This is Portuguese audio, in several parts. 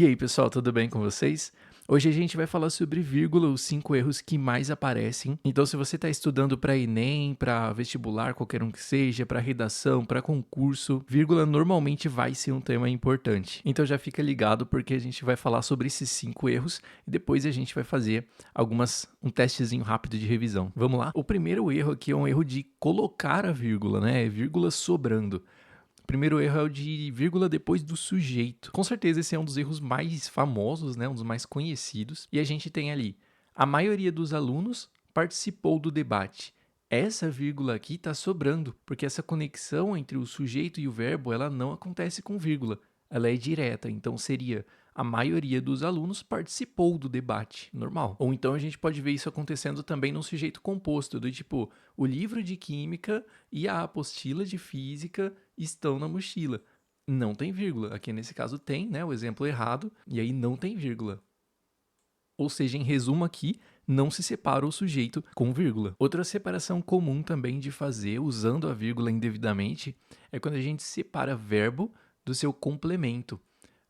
E aí, pessoal, tudo bem com vocês? Hoje a gente vai falar sobre vírgula, os 5 erros que mais aparecem. Então, se você está estudando para Enem, para vestibular, qualquer um que seja, para redação, para concurso, vírgula normalmente vai ser um tema importante. Então, já fica ligado porque a gente vai falar sobre esses 5 erros e depois a gente vai fazer um testezinho rápido de revisão. Vamos lá? O primeiro erro aqui é um erro de colocar a vírgula, né? Vírgula sobrando. O primeiro erro é o de vírgula depois do sujeito. Com certeza esse é um dos erros mais famosos, né? Um dos mais conhecidos. E a gente tem ali, a maioria dos alunos participou do debate. Essa vírgula aqui está sobrando, porque essa conexão entre o sujeito e o verbo, ela não acontece com vírgula. Ela é direta, então seria a maioria dos alunos participou do debate, normal. Ou então a gente pode ver isso acontecendo também num sujeito composto, do tipo, o livro de química e a apostila de física estão na mochila. Não tem vírgula. Aqui nesse caso tem, né, o exemplo errado, e aí não tem vírgula. Ou seja, em resumo aqui, não se separa o sujeito com vírgula. Outra separação comum também de fazer, usando a vírgula indevidamente, é quando a gente separa verbo do seu complemento.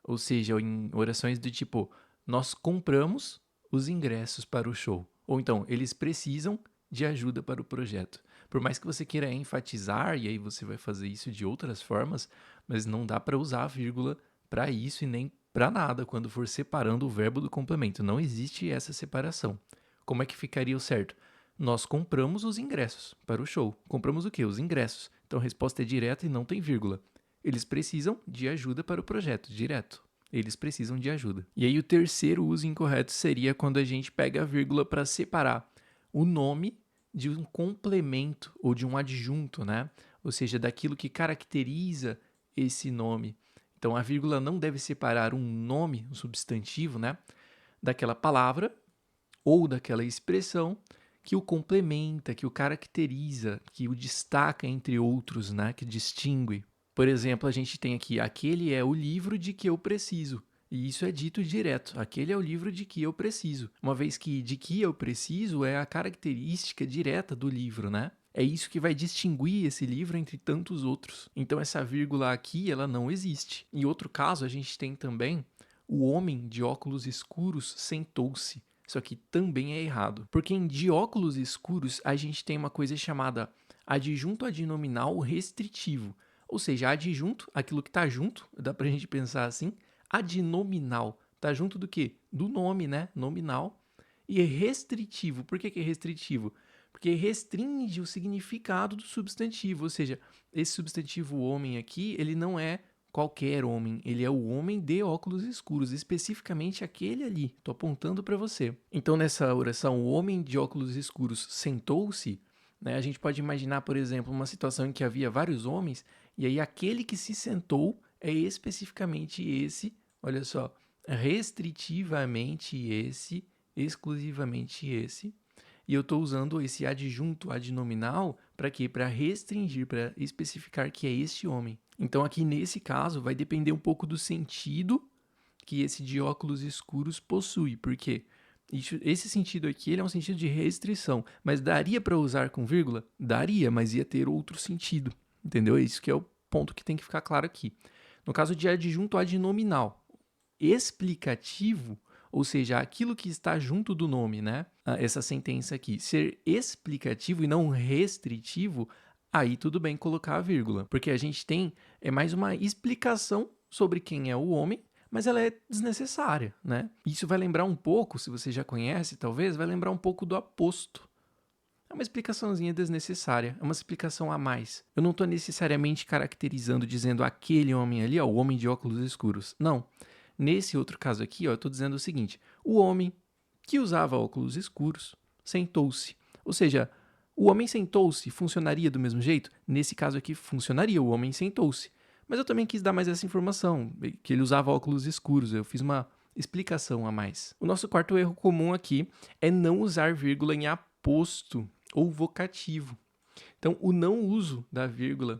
Ou seja, em orações do tipo, nós compramos os ingressos para o show. Ou então, eles precisam de ajuda para o projeto. Por mais que você queira enfatizar, e aí você vai fazer isso de outras formas, mas não dá para usar a vírgula para isso e nem para nada quando for separando o verbo do complemento. Não existe essa separação. Como é que ficaria o certo? Nós compramos os ingressos para o show. Compramos o quê? Os ingressos. Então a resposta é direta e não tem vírgula. Eles precisam de ajuda para o projeto, direto. Eles precisam de ajuda. E aí o terceiro uso incorreto seria quando a gente pega a vírgula para separar o nome de um complemento ou de um adjunto, né? Ou seja, daquilo que caracteriza esse nome. Então a vírgula não deve separar um nome, um substantivo, né? Daquela palavra ou daquela expressão que o complementa, que o caracteriza, que o destaca entre outros, né? Que distingue. Por exemplo, a gente tem aqui, aquele é o livro de que eu preciso. E isso é dito direto, aquele é o livro de que eu preciso. Uma vez que de que eu preciso é a característica direta do livro, né? É isso que vai distinguir esse livro entre tantos outros. Então essa vírgula aqui, ela não existe. Em outro caso, a gente tem também o homem de óculos escuros sentou-se. Isso aqui também é errado. Porque em de óculos escuros, a gente tem uma coisa chamada adjunto adnominal restritivo. Ou seja, adjunto, aquilo que está junto, dá pra gente pensar assim, adnominal, tá junto do quê? Do nome, né? Nominal. E é restritivo. Por que é restritivo? Porque restringe o significado do substantivo, ou seja, esse substantivo homem aqui, ele não é qualquer homem, ele é o homem de óculos escuros, especificamente aquele ali, tô apontando para você. Então nessa oração, o homem de óculos escuros sentou-se, né? A gente pode imaginar, por exemplo, uma situação em que havia vários homens, e aí aquele que se sentou é especificamente esse, olha só, restritivamente esse, exclusivamente esse, e eu estou usando esse adjunto adnominal para quê? Para restringir, para especificar que é este homem. Então aqui nesse caso vai depender um pouco do sentido que esse de óculos escuros possui, porque esse sentido aqui ele é um sentido de restrição, mas daria para usar com vírgula? Daria, mas ia ter outro sentido, entendeu? É isso que é o ponto que tem que ficar claro aqui. No caso de adjunto adnominal, explicativo, ou seja, aquilo que está junto do nome, né? Essa sentença aqui, ser explicativo e não restritivo, aí tudo bem colocar a vírgula, porque a gente tem mais uma explicação sobre quem é o homem, mas ela é desnecessária, né? Isso vai lembrar um pouco, se você já conhece, talvez, vai lembrar um pouco do aposto. É uma explicaçãozinha desnecessária, é uma explicação a mais. Eu não estou necessariamente caracterizando, dizendo aquele homem ali, ó, o homem de óculos escuros. Não. Nesse outro caso aqui, ó, eu estou dizendo o seguinte, o homem que usava óculos escuros sentou-se. Ou seja, o homem sentou-se funcionaria do mesmo jeito? Nesse caso aqui, funcionaria, o homem sentou-se. Mas eu também quis dar mais essa informação, que ele usava óculos escuros, eu fiz uma explicação a mais. O nosso quarto erro comum aqui é não usar vírgula em aposto ou vocativo. Então, o não uso da vírgula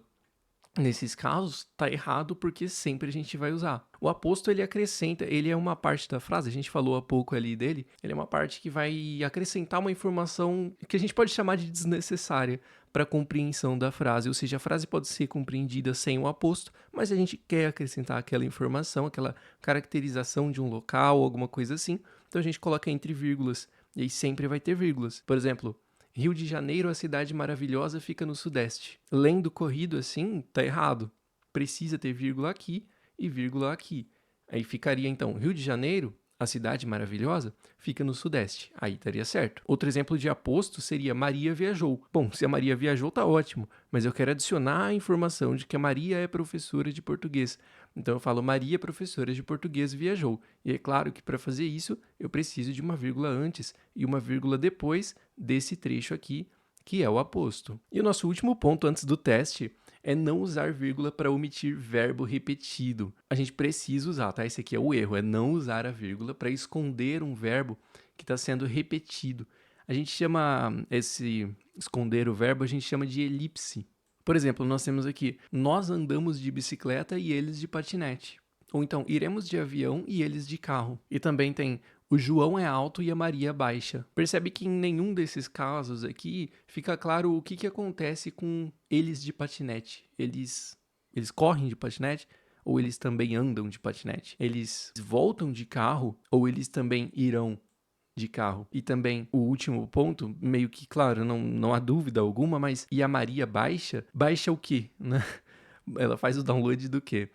Nesses casos, tá errado porque sempre a gente vai usar. O aposto ele acrescenta, ele é uma parte da frase, a gente falou há pouco ali dele, ele é uma parte que vai acrescentar uma informação que a gente pode chamar de desnecessária para a compreensão da frase, ou seja, a frase pode ser compreendida sem o aposto, mas a gente quer acrescentar aquela informação, aquela caracterização de um local, alguma coisa assim, então a gente coloca entre vírgulas, e aí sempre vai ter vírgulas. Por exemplo, Rio de Janeiro, a cidade maravilhosa, fica no sudeste. Lendo corrido assim, tá errado. Precisa ter vírgula aqui e vírgula aqui. Aí ficaria então, Rio de Janeiro, a cidade maravilhosa, fica no sudeste. Aí estaria certo. Outro exemplo de aposto seria Maria viajou. Bom, se a Maria viajou, tá ótimo, mas eu quero adicionar a informação de que a Maria é professora de português. Então eu falo Maria, professora de português, viajou. E é claro que para fazer isso, eu preciso de uma vírgula antes e uma vírgula depois desse trecho aqui, que é o aposto. E o nosso último ponto antes do teste é não usar vírgula para omitir verbo repetido. A gente precisa usar, tá? Esse aqui é o erro, é não usar a vírgula para esconder um verbo que está sendo repetido. A gente chama esse esconder o verbo, a gente chama de elipse. Por exemplo, nós temos aqui, nós andamos de bicicleta e eles de patinete. Ou então, iremos de avião e eles de carro. E também tem, o João é alto e a Maria baixa. Percebe que em nenhum desses casos aqui fica claro o que acontece com eles de patinete. Eles correm de patinete ou eles também andam de patinete? Eles voltam de carro ou eles também irão de carro? E também o último ponto, meio que claro, não há dúvida alguma, mas e a Maria baixa? Baixa o quê? Né? Ela faz o download do quê?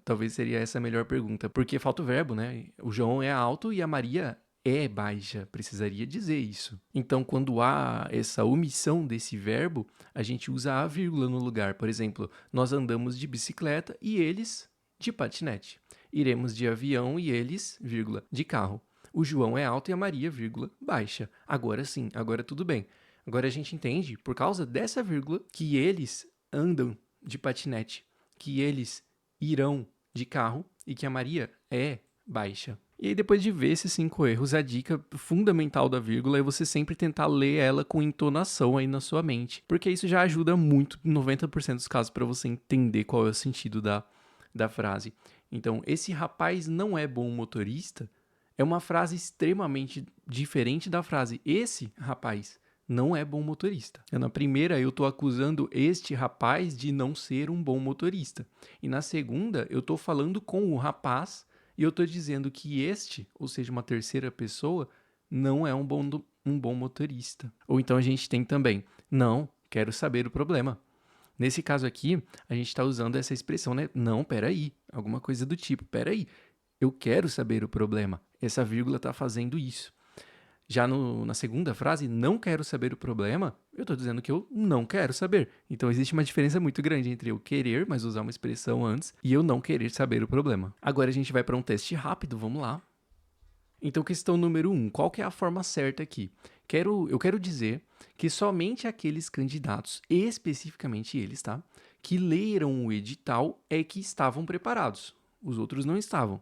Talvez seria essa a melhor pergunta. Porque falta o verbo, né? O João é alto e a Maria é baixa. Precisaria dizer isso. Então, quando há essa omissão desse verbo, a gente usa a vírgula no lugar. Por exemplo, nós andamos de bicicleta e eles de patinete. Iremos de avião e eles, vírgula, de carro. O João é alto e a Maria, vírgula, baixa. Agora sim, agora tudo bem. Agora a gente entende, por causa dessa vírgula, que eles andam de patinete, que eles irão de carro e que a Maria é baixa. E aí, depois de ver esses 5 erros, a dica fundamental da vírgula é você sempre tentar ler ela com entonação aí na sua mente, porque isso já ajuda muito, em 90% dos casos, para você entender qual é o sentido da frase. Então, esse rapaz não é bom motorista é uma frase extremamente diferente da frase esse rapaz não é bom motorista. Na primeira, eu estou acusando este rapaz de não ser um bom motorista. E na segunda, eu estou falando com o rapaz e eu estou dizendo que este, ou seja, uma terceira pessoa, não é um bom motorista. Ou então a gente tem também, não, quero saber o problema. Nesse caso aqui, a gente está usando essa expressão, né? Não, peraí, alguma coisa do tipo, peraí, eu quero saber o problema. Essa vírgula está fazendo isso. Já na segunda frase, não quero saber o problema, eu estou dizendo que eu não quero saber. Então, existe uma diferença muito grande entre eu querer, mas usar uma expressão antes, e eu não querer saber o problema. Agora, a gente vai para um teste rápido, vamos lá. Então, questão número 1, qual que é a forma certa aqui? Eu quero dizer que somente aqueles candidatos, especificamente eles, tá? Que leram o edital é que estavam preparados. Os outros não estavam.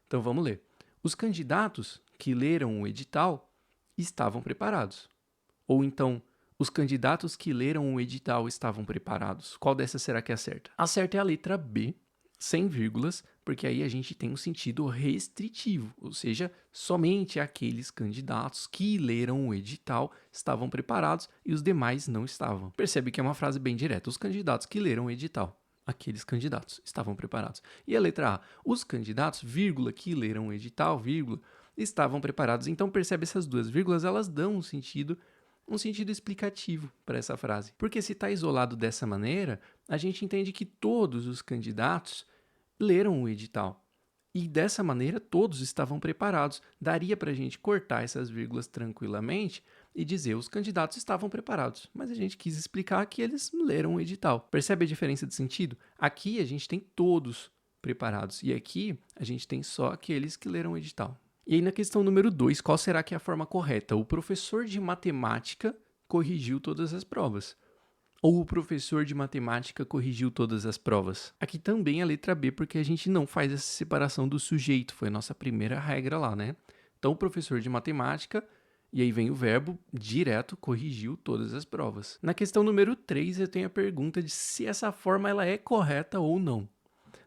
Então, vamos ler. Os candidatos que leram o edital estavam preparados. Ou então, os candidatos que leram o edital estavam preparados. Qual dessas será que é a certa? A certa é a letra B, sem vírgulas, porque aí a gente tem um sentido restritivo, ou seja, somente aqueles candidatos que leram o edital estavam preparados e os demais não estavam. Percebe que é uma frase bem direta. Os candidatos que leram o edital, aqueles candidatos estavam preparados. E a letra A, os candidatos, vírgula, que leram o edital, vírgula, estavam preparados. Então percebe essas duas vírgulas, elas dão um sentido explicativo para essa frase. Porque se está isolado dessa maneira, a gente entende que todos os candidatos leram o edital. E dessa maneira todos estavam preparados. Daria para a gente cortar essas vírgulas tranquilamente e dizer os candidatos estavam preparados. Mas a gente quis explicar que eles leram o edital. Percebe a diferença de sentido? Aqui a gente tem todos preparados e aqui a gente tem só aqueles que leram o edital. E aí na questão número 2, qual será que é a forma correta? O professor de matemática corrigiu todas as provas. Ou o professor de matemática corrigiu todas as provas. Aqui também a letra B, porque a gente não faz essa separação do sujeito. Foi a nossa primeira regra lá, né? Então, o professor de matemática E aí vem o verbo direto, corrigiu todas as provas. Na questão número 3, eu tenho a pergunta de se essa forma ela é correta ou não.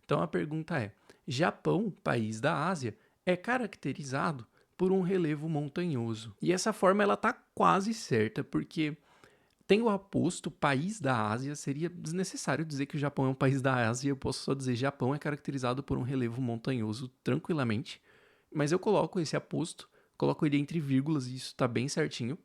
Então a pergunta é: Japão, país da Ásia, é caracterizado por um relevo montanhoso. E essa forma ela tá quase certa, porque tem o aposto país da Ásia, seria desnecessário dizer que o Japão é um país da Ásia, eu posso só dizer Japão é caracterizado por um relevo montanhoso tranquilamente, mas eu coloco esse aposto, coloco ele entre vírgulas e isso está bem certinho.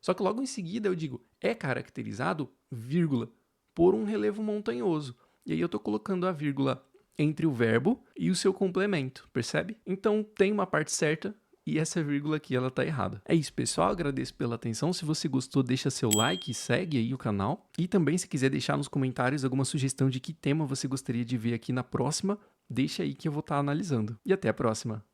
Só que logo em seguida eu digo, é caracterizado, vírgula, por um relevo montanhoso. E aí eu estou colocando a vírgula entre o verbo e o seu complemento, percebe? Então tem uma parte certa e essa vírgula aqui ela tá errada. É isso, pessoal, agradeço pela atenção. Se você gostou, deixa seu like e segue aí o canal. E também se quiser deixar nos comentários alguma sugestão de que tema você gostaria de ver aqui na próxima, deixa aí que eu vou estar analisando. E até a próxima!